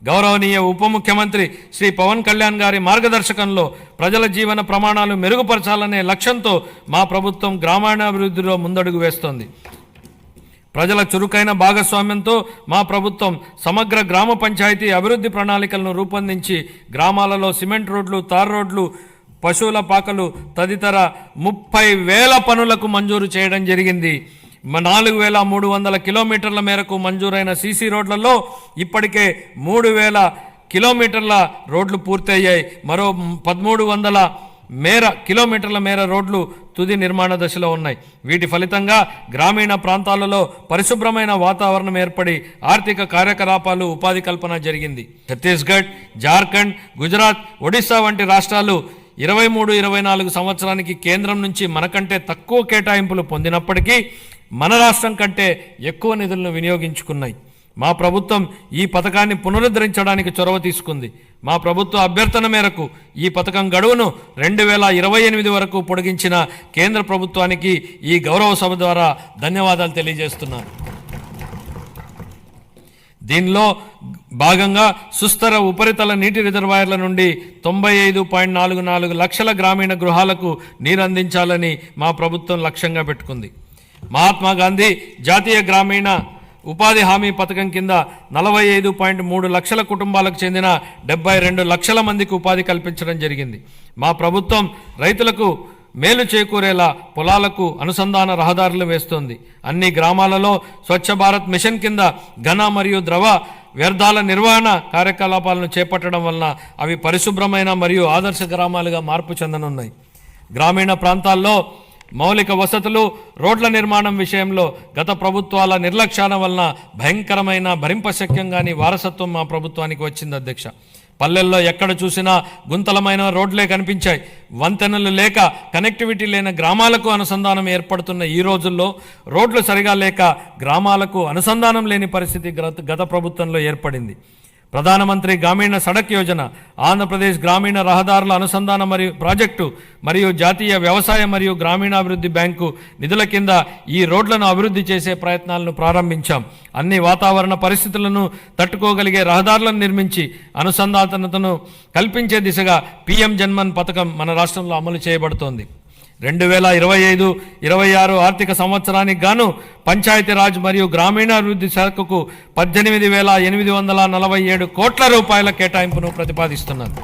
గౌరవనీయ ఉప ముఖ్యమంత్రి శ్రీ పవన్ కళ్యాణ్ గారి మార్గదర్శకంలో ప్రజల జీవన ప్రమాణాలు మెరుగుపరచాలనే లక్ష్యంతో మా ప్రభుత్వం గ్రామీణాభివృద్ధిలో ముందడుగు వేస్తోంది. ప్రజల చురుకైన భాగస్వామ్యంతో మా ప్రభుత్వం సమగ్ర గ్రామ పంచాయతీ అభివృద్ధి ప్రణాళికలను రూపొందించి గ్రామాలలో సిమెంట్ రోడ్లు, తార్ రోడ్లు, పశువుల పాకలు తదితర 30,000 పనులకు మంజూరు చేయడం జరిగింది. 4,300 కిలోమీటర్ల మేరకు మంజూరైన సీసీ రోడ్లలో ఇప్పటికే 3,000 కిలోమీటర్ల రోడ్లు పూర్తయ్యాయి. మరో 1,300 కిలోమీటర్ల మేర రోడ్లు తుది నిర్మాణ దశలో ఉన్నాయి. వీటి ఫలితంగా గ్రామీణ ప్రాంతాలలో పరిశుభ్రమైన వాతావరణం ఏర్పడి ఆర్థిక కార్యకలాపాలు, ఉపాధి కల్పన జరిగింది. ఛత్తీస్గఢ్, జార్ఖండ్, గుజరాత్, ఒడిశా వంటి రాష్ట్రాలు 23-24 సంవత్సరానికి కేంద్రం నుంచి మనకంటే తక్కువ కేటాయింపులు పొందినప్పటికీ మన రాష్ట్రం కంటే ఎక్కువ నిధులను వినియోగించుకున్నాయి. మా ప్రభుత్వం ఈ పథకాన్ని పునరుద్ధరించడానికి చొరవ తీసుకుంది. మా ప్రభుత్వ అభ్యర్థన మేరకు ఈ పథకం గడువును 2028 వరకు పొడిగించిన కేంద్ర ప్రభుత్వానికి ఈ గౌరవ సభ ద్వారా ధన్యవాదాలు తెలియజేస్తున్నాను. దీనిలో భాగంగా సుస్థిర ఉపరితల నీటి రిజర్వాయర్ల నుండి 95.44 లక్షల గ్రామీణ గృహాలకు నీరు అందించాలని మా ప్రభుత్వం లక్ష్యంగా పెట్టుకుంది. మహాత్మా గాంధీ జాతీయ గ్రామీణ ఉపాధి హామీ పథకం కింద 45.3 లక్షల కుటుంబాలకు చెందిన 72 లక్షల మందికి ఉపాధి కల్పించడం జరిగింది. మా ప్రభుత్వం రైతులకు మేలు చేకూరేలా పొలాలకు అనుసంధాన రహదారులు వేస్తోంది. అన్ని గ్రామాలలో స్వచ్ఛ భారత్ మిషన్ కింద ఘన మరియు ద్రవ వ్యర్థాల నిర్వహణ కార్యకలాపాలను చేపట్టడం వలన అవి పరిశుభ్రమైన మరియు ఆదర్శ గ్రామాలుగా మార్పు చెందనున్నాయి. గ్రామీణ ప్రాంతాల్లో మౌలిక వసతులు, రోడ్ల నిర్మాణం విషయంలో గత ప్రభుత్వాల నిర్లక్ష్యాల వలన భయంకరమైన భరింపశక్యంగాని వారసత్వం మా ప్రభుత్వానికి వచ్చింది అధ్యక్ష. పల్లెల్లో ఎక్కడ చూసినా గుంతలమైన రోడ్లే కనిపించాయి. వంతెనలు లేక, కనెక్టివిటీ లేని గ్రామాలకు అనుసంధానం ఏర్పడుతున్న ఈ రోజుల్లో రోడ్లు సరిగా లేక గ్రామాలకు అనుసంధానం లేని పరిస్థితి గత ప్రభుత్వంలో ఏర్పడింది. ప్రధానమంత్రి గ్రామీణ సడక్ యోజన, ఆంధ్రప్రదేశ్ గ్రామీణ రహదారుల అనుసంధాన మరియు ప్రాజెక్టు మరియు జాతీయ వ్యవసాయ మరియు గ్రామీణాభివృద్ధి బ్యాంకు నిధుల కింద ఈ రోడ్లను అభివృద్ధి చేసే ప్రయత్నాలను ప్రారంభించాం. అన్ని వాతావరణ పరిస్థితులను తట్టుకోగలిగే రహదారులను నిర్మించి అనుసంధానతను కల్పించే దిశగా PM జన్మన్ పథకం మన రాష్ట్రంలో అమలు చేయబడుతోంది. 2025-26 ఆర్థిక సంవత్సరానికి గాను పంచాయతీరాజ్ మరియు గ్రామీణాభివృద్ధి శాఖకు 18,847 కోట్ల రూపాయల కేటాయింపును ప్రతిపాదిస్తున్నారు.